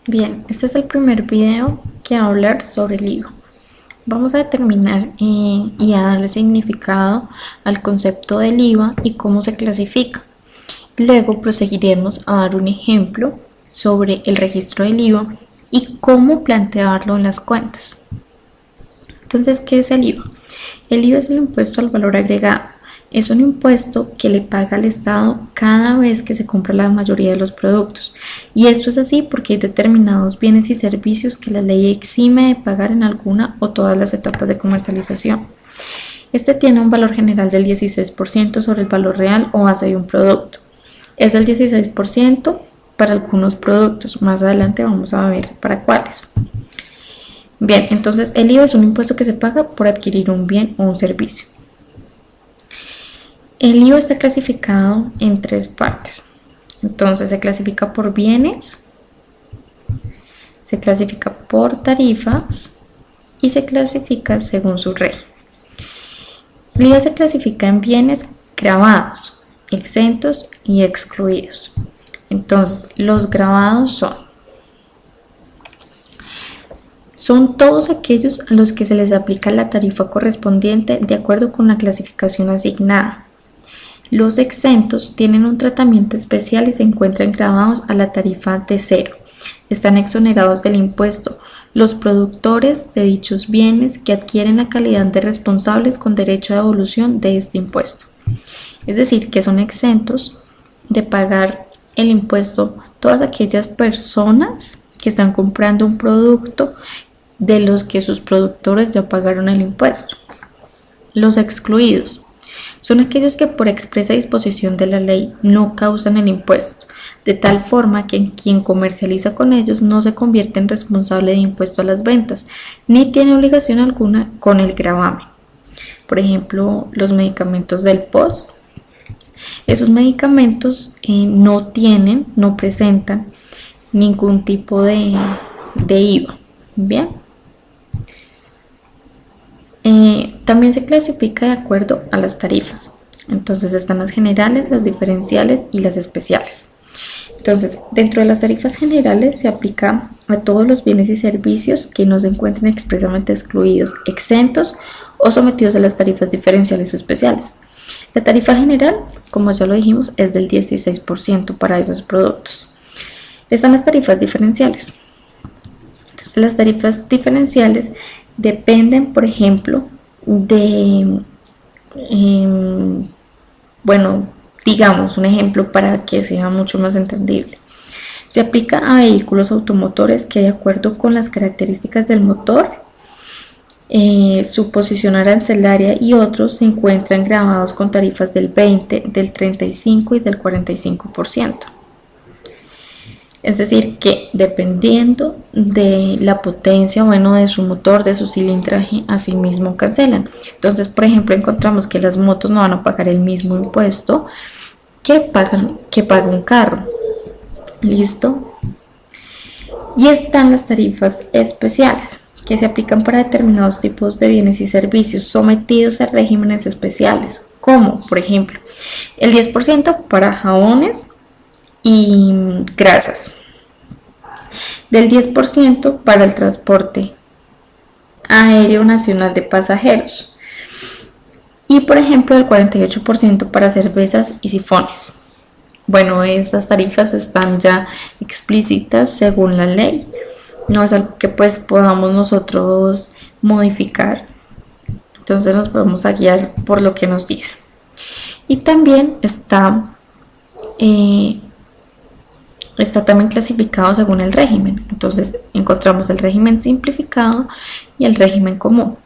Bien, este es el primer video que va a hablar sobre el IVA. Vamos a determinar y a darle significado al concepto del IVA y cómo se clasifica. Luego proseguiremos a dar un ejemplo sobre el registro del IVA y cómo plantearlo en las cuentas. Entonces, ¿qué es el IVA? El IVA es el impuesto al valor agregado. Es un impuesto que le paga al Estado cada vez que se compra la mayoría de los productos. Y esto es así porque hay determinados bienes y servicios que la ley exime de pagar en alguna o todas las etapas de comercialización. Este tiene un valor general del 16% sobre el valor real o base de un producto. Es del 16% para algunos productos. Más adelante vamos a ver para cuáles. Bien, entonces el IVA es un impuesto que se paga por adquirir un bien o un servicio. El IVA está clasificado en tres partes. Entonces se clasifica por bienes, se clasifica por tarifas y se clasifica según su régimen. El IVA se clasifica en bienes gravados, exentos y excluidos. Entonces los gravados son todos aquellos a los que se les aplica la tarifa correspondiente de acuerdo con la clasificación asignada. Los exentos tienen un tratamiento especial y se encuentran gravados a la tarifa de cero. Están exonerados del impuesto los productores de dichos bienes que adquieren la calidad de responsables con derecho a devolución de este impuesto. Es decir, que son exentos de pagar el impuesto todas aquellas personas que están comprando un producto de los que sus productores ya pagaron el impuesto. Los excluidos son aquellos que por expresa disposición de la ley no causan el impuesto, de tal forma que quien comercializa con ellos no se convierte en responsable de impuesto a las ventas, ni tiene obligación alguna con el gravamen. Por ejemplo, los medicamentos del POS. Esos medicamentos no presentan ningún tipo de IVA. Bien. También se clasifica de acuerdo a las tarifas. Entonces están las generales, las diferenciales y las especiales. Entonces, dentro de las tarifas generales se aplica a todos los bienes y servicios que no se encuentren expresamente excluidos, exentos o sometidos a las tarifas diferenciales o especiales. La tarifa general, como ya lo dijimos, es del 16% para esos productos. Están las tarifas diferenciales. Entonces, las tarifas diferenciales dependen, por ejemplo, de, digamos un ejemplo para que sea mucho más entendible. Se aplica a vehículos automotores que de acuerdo con las características del motor, su posición arancelaria y otros se encuentran gravados con tarifas del 20, del 35 y del 45%. Es decir, que dependiendo de la potencia, de su motor, de su cilindraje, asimismo cancelan. Entonces, por ejemplo, encontramos que las motos no van a pagar el mismo impuesto que paga un carro. ¿Listo? Y están las tarifas especiales, que se aplican para determinados tipos de bienes y servicios sometidos a regímenes especiales, como, por ejemplo, el 10% para jabones y grasas, del 10% para el transporte aéreo nacional de pasajeros y por ejemplo el 48% para cervezas y sifones. Estas tarifas están ya explícitas según la ley, no es algo que podamos nosotros modificar, entonces nos podemos guiar por lo que nos dice. Y también está también clasificado según el régimen. Entonces encontramos el régimen simplificado y el régimen común.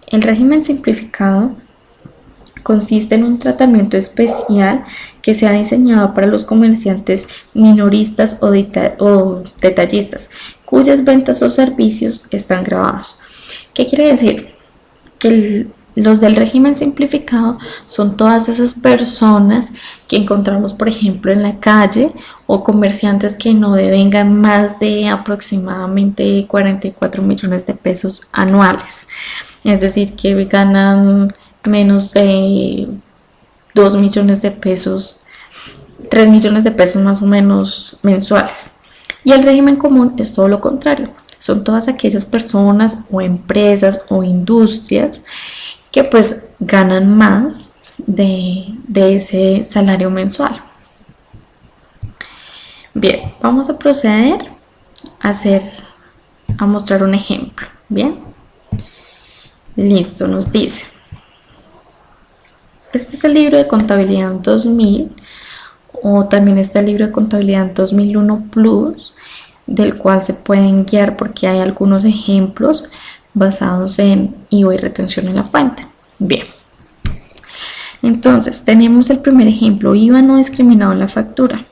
El régimen simplificado consiste en un tratamiento especial que se ha diseñado para los comerciantes minoristas o detallistas cuyas ventas o servicios están gravados. ¿Qué quiere decir? Que los del régimen simplificado son todas esas personas que encontramos, por ejemplo, en la calle o comerciantes que no devengan más de aproximadamente 44 millones de pesos anuales. Es decir, que ganan menos de 2 millones de pesos, 3 millones de pesos más o menos mensuales. Y el régimen común es todo lo contrario. Son todas aquellas personas o empresas o industrias que pues ganan más de ese salario mensual. Bien, vamos a proceder a mostrar un ejemplo. Bien, listo, nos dice. Este es el libro de contabilidad 2000 o también está el libro de contabilidad 2001 Plus, del cual se pueden guiar porque hay algunos ejemplos basados en IVA y retención en la fuente. Bien, entonces tenemos el primer ejemplo, IVA no discriminado en la factura.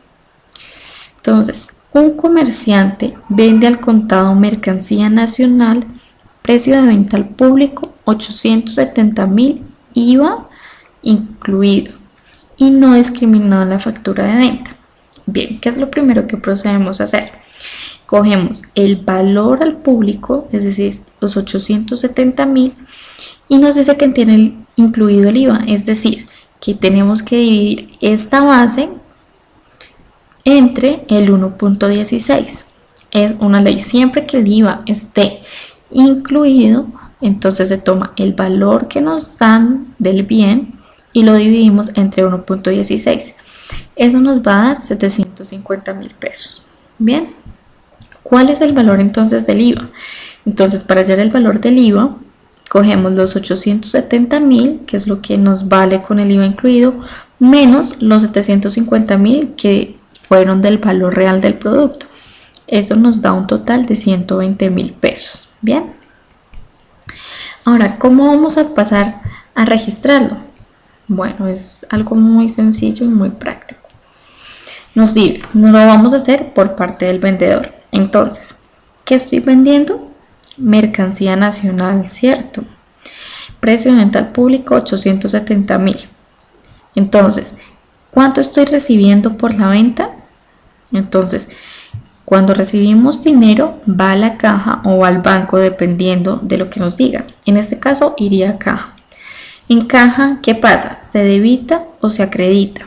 Entonces, un comerciante vende al contado mercancía nacional, precio de venta al público 870.000, IVA incluido y no discriminado en la factura de venta. Bien, ¿qué es lo primero que procedemos a hacer? Cogemos el valor al público, es decir, los 870.000, y nos dice que tiene incluido el IVA, es decir, que tenemos que dividir esta base entre el 1.16. Es una ley, siempre que el IVA esté incluido, entonces se toma el valor que nos dan del bien y lo dividimos entre 1.16. Eso nos va a dar 750.000 pesos. Bien, ¿cuál es el valor entonces del IVA? Entonces, para hallar el valor del IVA, cogemos los 870.000, que es lo que nos vale con el IVA incluido, menos los 750.000 que fueron del valor real del producto. Eso nos da un total de 120.000 pesos. Bien. Ahora, ¿cómo vamos a pasar a registrarlo? Bueno, es algo muy sencillo y muy práctico. Nos lo vamos a hacer por parte del vendedor. Entonces, ¿qué estoy vendiendo? Mercancía nacional, ¿cierto? Precio de venta al público 870.000. Entonces, ¿cuánto estoy recibiendo por la venta? Entonces, cuando recibimos dinero, va a la caja o al banco dependiendo de lo que nos diga. En este caso, iría a caja. En caja, ¿qué pasa? ¿Se debita o se acredita?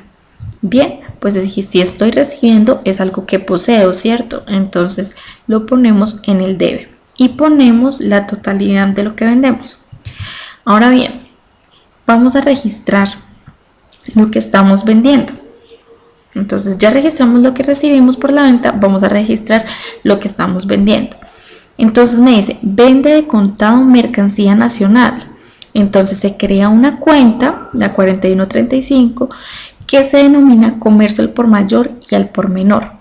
Bien, pues si estoy recibiendo es algo que poseo, ¿cierto? Entonces lo ponemos en el debe y ponemos la totalidad de lo que vendemos. Ahora bien, vamos a registrar lo que estamos vendiendo. Entonces ya registramos lo que recibimos por la venta, vamos a registrar lo que estamos vendiendo. Entonces me dice, vende de contado mercancía nacional. Entonces se crea una cuenta, la 4135, que se denomina comercio al por mayor y al por menor.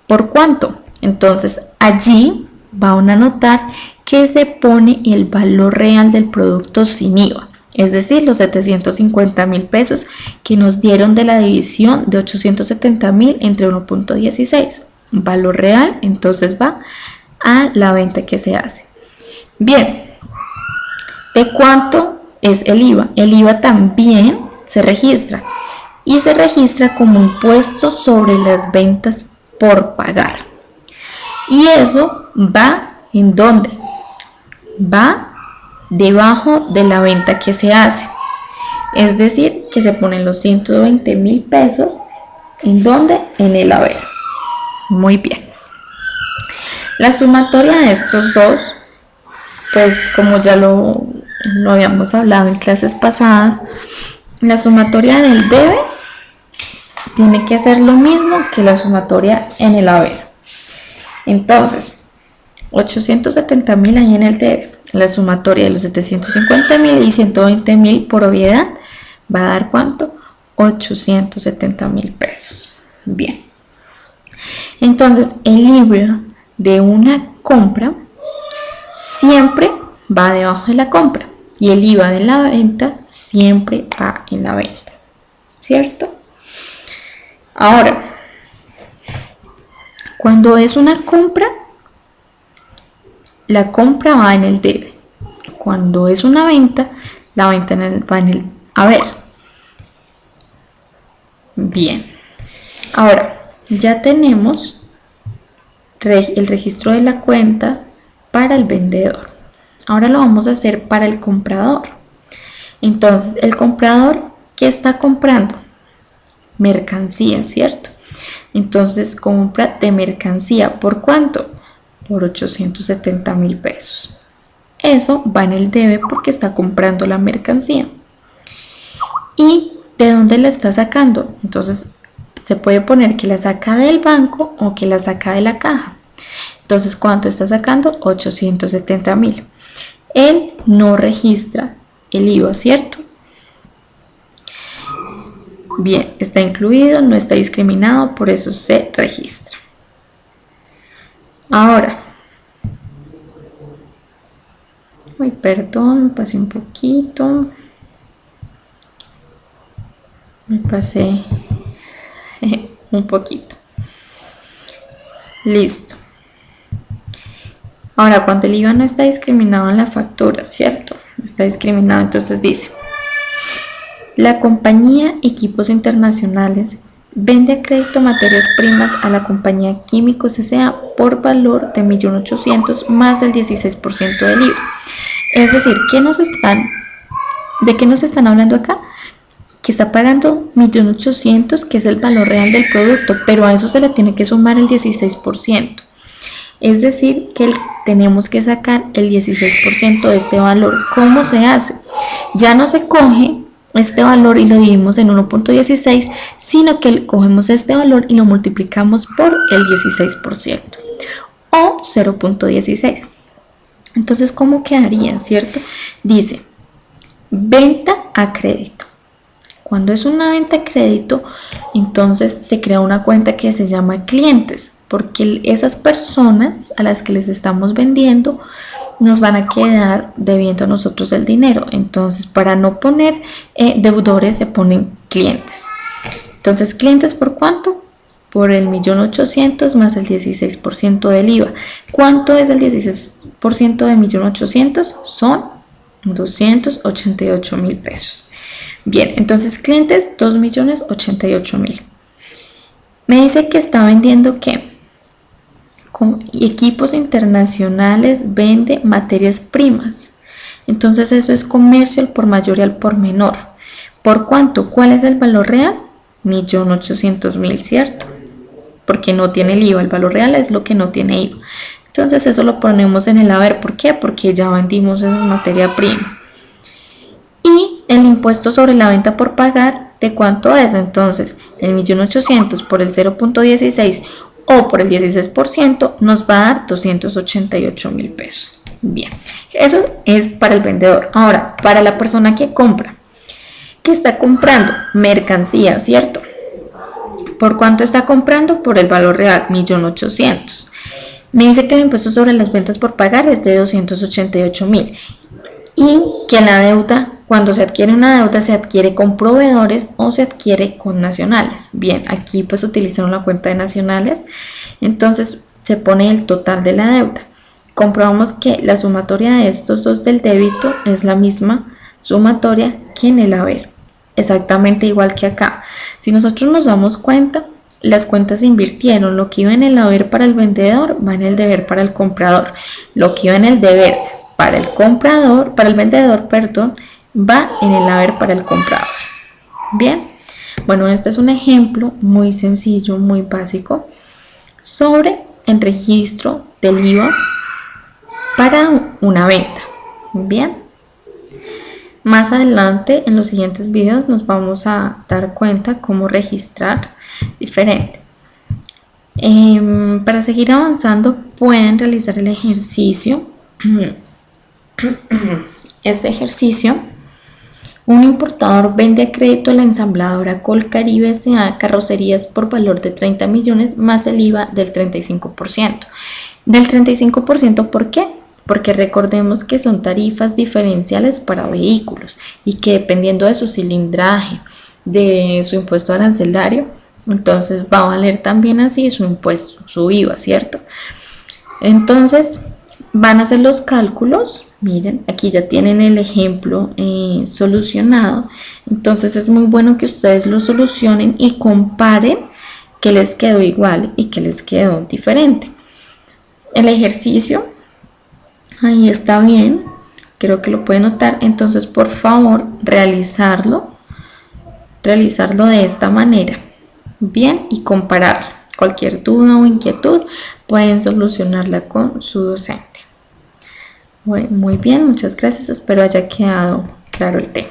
¿Por cuánto? Entonces allí van a notar que se pone el valor real del producto sin IVA. Es decir, los 750.000 pesos que nos dieron de la división de 870.000 entre 1.16. Valor real, entonces va a la venta que se hace. Bien, ¿de cuánto es el IVA? El IVA también se registra y se registra como impuesto sobre las ventas por pagar. Y eso va ¿en dónde? Va debajo de la venta que se hace. Es decir, que se ponen los 120.000 pesos. ¿En dónde? En el haber. Muy bien. La sumatoria de estos dos, pues como ya lo habíamos hablado en clases pasadas, la sumatoria del debe tiene que hacer lo mismo que la sumatoria en el haber. Entonces, 870.000 ahí en el debe, la sumatoria de los 750.000 y 120.000 por obviedad va a dar ¿cuánto? 870.000 pesos. Bien. Entonces, el IVA de una compra siempre va debajo de la compra y el IVA de la venta siempre va en la venta, ¿cierto? Ahora, cuando es una compra, la compra va en el debe. Cuando es una venta, la venta va en el haber. Bien. Ahora, ya tenemos el registro de la cuenta para el vendedor. Ahora lo vamos a hacer para el comprador. Entonces, el comprador, ¿qué está comprando? Mercancía, ¿cierto? Entonces compra de mercancía, ¿por cuánto? Por 870.000 pesos. Eso va en el debe porque está comprando la mercancía. ¿Y de dónde la está sacando? Entonces se puede poner que la saca del banco o que la saca de la caja. Entonces, ¿cuánto está sacando? 870.000. Él no registra el IVA, ¿cierto? Bien, está incluido, no está discriminado, por eso se registra. Ahora, perdón, me pasé un poquito. Me pasé un poquito. Listo. Ahora, cuando el IVA no está discriminado en la factura, ¿cierto? Está discriminado, entonces dice: la compañía Equipos Internacionales vende a crédito materias primas a la compañía Químicos S.A. por valor de 1.800.000 más el 16% del IVA. Es decir, ¿de qué nos están hablando acá? Que está pagando 1.800.000, que es el valor real del producto, pero a eso se le tiene que sumar el 16%. Es decir, que tenemos que sacar el 16% de este valor. ¿Cómo se hace? Ya no se coge este valor y lo dividimos en 1.16, sino que cogemos este valor y lo multiplicamos por el 16% o 0.16. Entonces, ¿cómo quedaría, cierto? Dice, venta a crédito. Cuando es una venta a crédito, entonces se crea una cuenta que se llama clientes, porque esas personas a las que les estamos vendiendo nos van a quedar debiendo a nosotros el dinero. Entonces, para no poner deudores, se ponen clientes. Entonces, clientes, ¿por cuánto? Por el 1.800.000 más el 16% del IVA. ¿Cuánto es el 16% de 1.800.000? Son 288.000 pesos. Bien, entonces clientes 2.088.000. Me dice que está vendiendo ¿qué? Con Equipos Internacionales vende materias primas. Entonces eso es comercio al por mayor y al por menor. ¿Por cuánto? ¿Cuál es el valor real? 1.800.000, ¿cierto? Porque no tiene el IVA. El valor real es lo que no tiene IVA. Entonces eso lo ponemos en el haber. ¿Por qué? Porque ya vendimos esas materias primas. Y el impuesto sobre la venta por pagar, ¿de cuánto es? Entonces, el 1.800.000 por el 0.16 o por el 16% nos va a dar 288.000 pesos. Bien, eso es para el vendedor. Ahora, para la persona que compra, que está comprando mercancía, ¿cierto? ¿Por cuánto está comprando? Por el valor real, 1.800.000. Me dice que el impuesto sobre las ventas por pagar es de 288.000 y que la deuda, cuando se adquiere una deuda, se adquiere con proveedores o se adquiere con nacionales. Bien, aquí pues utilizaron la cuenta de nacionales, entonces se pone el total de la deuda. Comprobamos que la sumatoria de estos dos del débito es la misma sumatoria que en el haber, exactamente igual que acá. Si nosotros nos damos cuenta, las cuentas se invirtieron. Lo que iba en el haber para el vendedor va en el deber para el comprador. Lo que iba en el deber para el comprador, para el vendedor, perdón, va en el haber para el comprador. Bien, bueno, este es un ejemplo muy sencillo, muy básico sobre el registro del IVA para una venta. Bien, más adelante en los siguientes videos nos vamos a dar cuenta cómo registrar diferente. Para seguir avanzando pueden realizar el ejercicio. Este ejercicio: un importador vende a crédito a la ensambladora Colcaribe S.A. carrocerías por valor de 30 millones más el IVA del 35%. Del 35%, ¿por qué? Porque recordemos que son tarifas diferenciales para vehículos y que dependiendo de su cilindraje, de su impuesto arancelario, entonces va a valer también así su impuesto, su IVA, ¿cierto? Entonces van a hacer los cálculos. Miren, aquí ya tienen el ejemplo solucionado. Entonces es muy bueno que ustedes lo solucionen y comparen qué les quedó igual y qué les quedó diferente. El ejercicio ahí está bien, creo que lo pueden notar. Entonces, por favor, realizarlo de esta manera. bien y comparar. Cualquier duda o inquietud pueden solucionarla con su docente. Muy bien, muchas gracias. Espero haya quedado claro el tema.